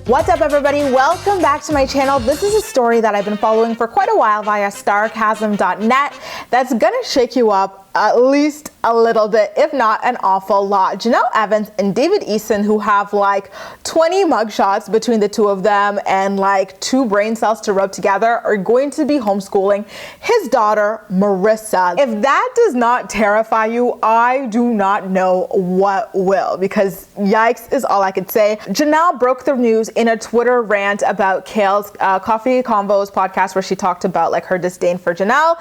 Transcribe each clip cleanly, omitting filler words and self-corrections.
What's up, everybody? Welcome back to my channel. This is a story that I've been following for quite a while via starcasm.net that's gonna shake you up at least a little bit, if not an awful lot. Jenelle Evans and David Eason, who have like 20 mugshots between the two of them and like 2 brain cells to rub together, are going to be homeschooling his daughter, Maryssa. If that does not terrify you, I do not know what will, because yikes is all I could say. Jenelle broke the news in a Twitter rant about Kale's Coffee Convos podcast, where she talked about like her disdain for Jenelle.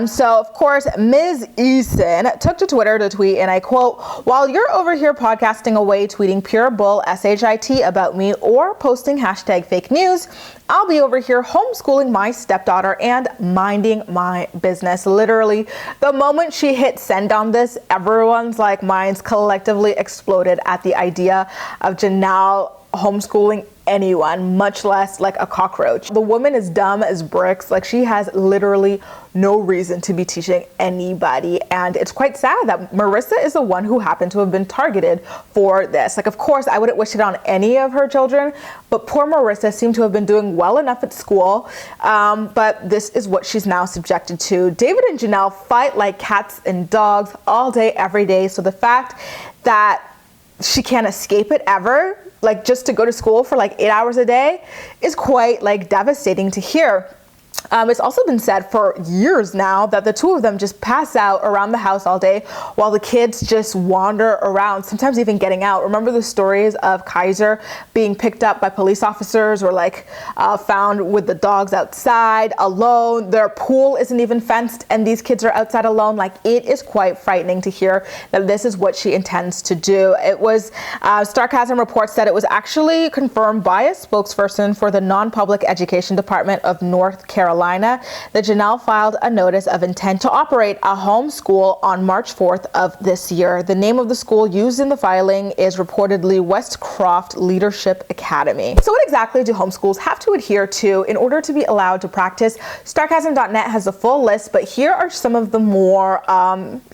So of course, Ms. Eason took to Twitter to tweet, and I quote, "While you're over here podcasting away, tweeting pure bull shit about me, or posting hashtag fake news, I'll be over here homeschooling my stepdaughter and minding my business." Literally, the moment she hit send on this, everyone's like minds collectively exploded at the idea of Jenelle homeschooling anyone, much less like a cockroach. The woman is dumb as bricks. Like, she has literally no reason to be teaching anybody. And it's quite sad that Maryssa is the one who happened to have been targeted for this. Like, of course, I wouldn't wish it on any of her children, but poor Maryssa seemed to have been doing well enough at school. But this is what she's now subjected to. David and Jenelle fight like cats and dogs all day, every day. So the fact that she can't escape it ever, like just to go to school for like 8 hours a day, is quite like devastating to hear. It's also been said for years now that the two of them just pass out around the house all day while the kids just wander around, sometimes even getting out. Remember the stories of Kaiser being picked up by police officers, or like found with the dogs outside alone. Their pool isn't even fenced and these kids are outside alone. Like, it is quite frightening to hear that this is what she intends to do. It was Starcasm reports that it was actually confirmed by a spokesperson for the non-public education department of North Carolina that Jenelle filed a notice of intent to operate a homeschool on March 4th of this year. The name of the school used in the filing is reportedly Westcroft Leadership Academy. So what exactly do homeschools have to adhere to in order to be allowed to practice? Starcasm.net has a full list, but here are some of the more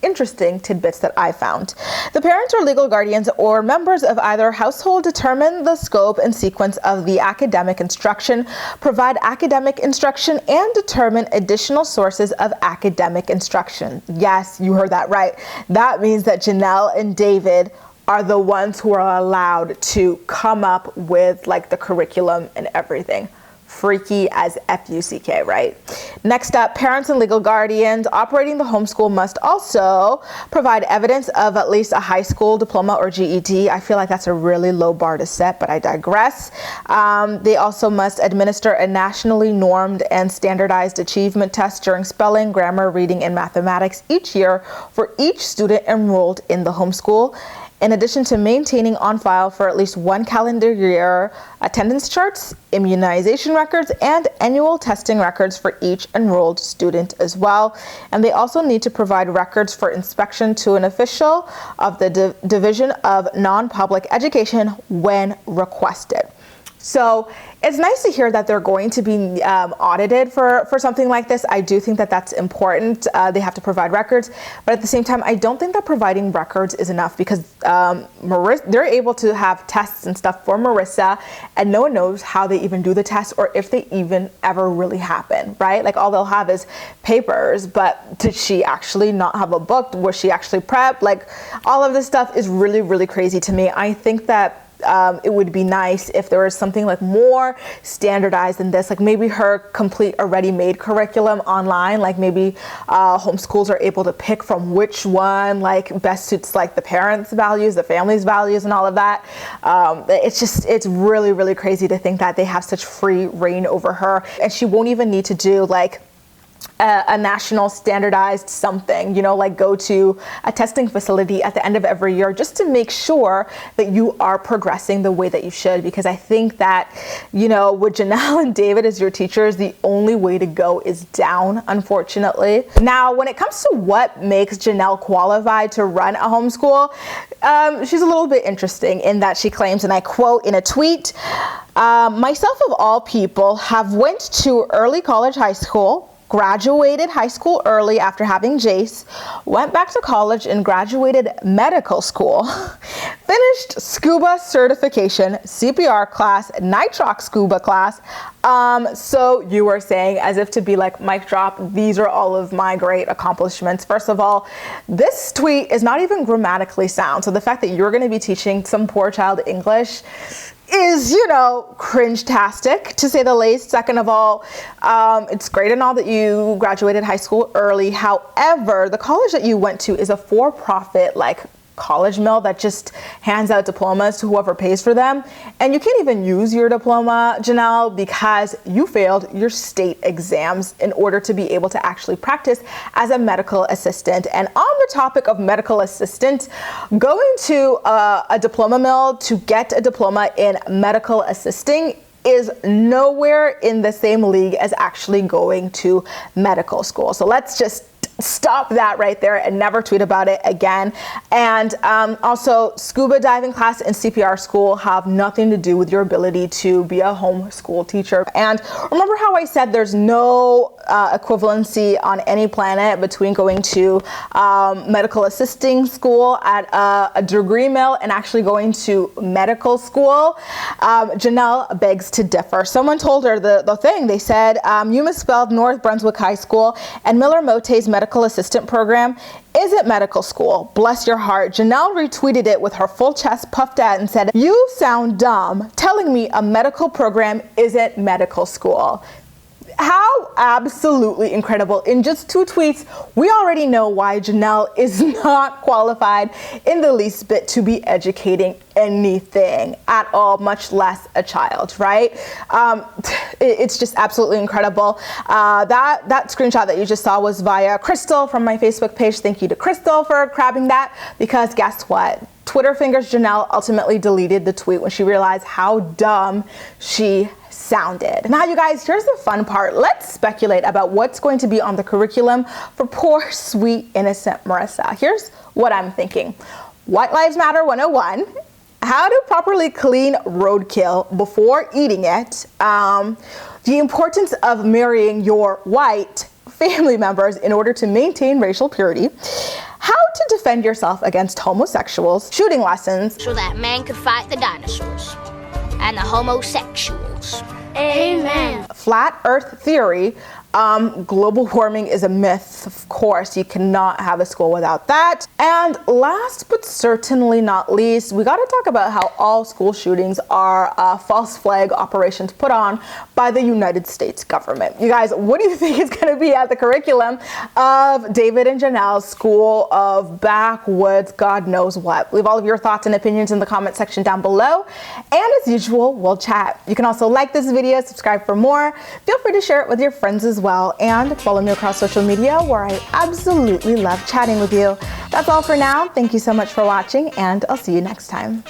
interesting tidbits that I found. The parents or legal guardians or members of either household determine the scope and sequence of the academic instruction, provide academic instruction, and determine additional sources of academic instruction. Yes, you heard that right. That means that Jenelle and David are the ones who are allowed to come up with like the curriculum and everything. Freaky as F-U-C-K, right? Next up, parents and legal guardians operating the homeschool must also provide evidence of at least a high school diploma or GED. I feel like that's a really low bar to set, but I digress. They also must administer a nationally normed and standardized achievement test during spelling, grammar, reading, and mathematics each year for each student enrolled in the homeschool, in addition to maintaining on file for at least 1 calendar year attendance charts, immunization records, and annual testing records for each enrolled student as well. And they also need to provide records for inspection to an official of the Division of Non-Public Education when requested. So it's nice to hear that they're going to be audited for something like this. I do think that that's important. They have to provide records, but at the same time, I don't think that providing records is enough, because they're able to have tests and stuff for Maryssa, and no one knows how they even do the tests or if they even ever really happen, right? Like, all they'll have is papers, but did she actually not have a book? Was she actually prepped? Like, all of this stuff is really, really crazy to me. I think that it would be nice if there was something like more standardized than this, like maybe her complete a ready-made curriculum online, like maybe homeschools are able to pick from which one like best suits like the parents' values, the family's values, and all of that. It's really, really crazy to think that they have such free reign over her, and she won't even need to do like a national standardized something, you know, like go to a testing facility at the end of every year just to make sure that you are progressing the way that you should. Because I think that, you know, with Jenelle and David as your teachers, the only way to go is down, unfortunately. Now, when it comes to what makes Jenelle qualified to run a homeschool, she's a little bit interesting in that she claims, and I quote in a tweet, myself of all people have went to early college high school, graduated high school early after having Jace, went back to college and graduated medical school, finished scuba certification, CPR class, nitrox scuba class. So you were saying, as if to be like, mic drop, these are all of my great accomplishments. First of all, this tweet is not even grammatically sound. So the fact that you're going to be teaching some poor child English is, you know, cringe-tastic, to say the least. Second of all, it's great and all that you graduated high school early. However, the college that you went to is a for-profit, like, college mill that just hands out diplomas to whoever pays for them. And you can't even use your diploma, Jenelle, because you failed your state exams in order to be able to actually practice as a medical assistant. And on the topic of medical assistant, going to a diploma mill to get a diploma in medical assisting is nowhere in the same league as actually going to medical school. So let's just stop that right there and never tweet about it again. And also, scuba diving class and CPR school have nothing to do with your ability to be a homeschool teacher. And remember how I said there's no equivalency on any planet between going to medical assisting school at a degree mill and actually going to medical school? Jenelle begs to differ. Someone told her the thing. They said, you misspelled North Brunswick High School and Miller Mote's medical assistant program isn't medical school. Bless your heart. Jenelle retweeted it with her full chest puffed out and said, "You sound dumb telling me a medical program isn't medical school." How absolutely incredible. In just 2 tweets, we already know why Jenelle is not qualified in the least bit to be educating anything at all, much less a child, right? It's just absolutely incredible. That screenshot that you just saw was via Crystal from my Facebook page. Thank you to Crystal for grabbing that, because guess what? Twitter fingers Jenelle ultimately deleted the tweet when she realized how dumb she sounded. Now, you guys, here's the fun part. Let's speculate about what's going to be on the curriculum for poor, sweet, innocent Maryssa. Here's what I'm thinking. White Lives Matter 101, how to properly clean roadkill before eating it, the importance of marrying your white family members in order to maintain racial purity, how to defend yourself against homosexuals, shooting lessons, so that man could fight the dinosaurs and the homosexuals. Amen. Flat Earth theory. Global warming is a myth, of course. You cannot have a school without that. And last but certainly not least, we got to talk about how all school shootings are false flag operations put on by the United States government. You guys, what do you think is going to be at the curriculum of David and Jenelle's School of Backwoods God knows what? Leave all of your thoughts and opinions in the comment section down below. And as usual, we'll chat. You can also like this video, subscribe for more. Feel free to share it with your friends as well, and follow me across social media where I absolutely love chatting with you. That's all for now. Thank you so much for watching, and I'll see you next time.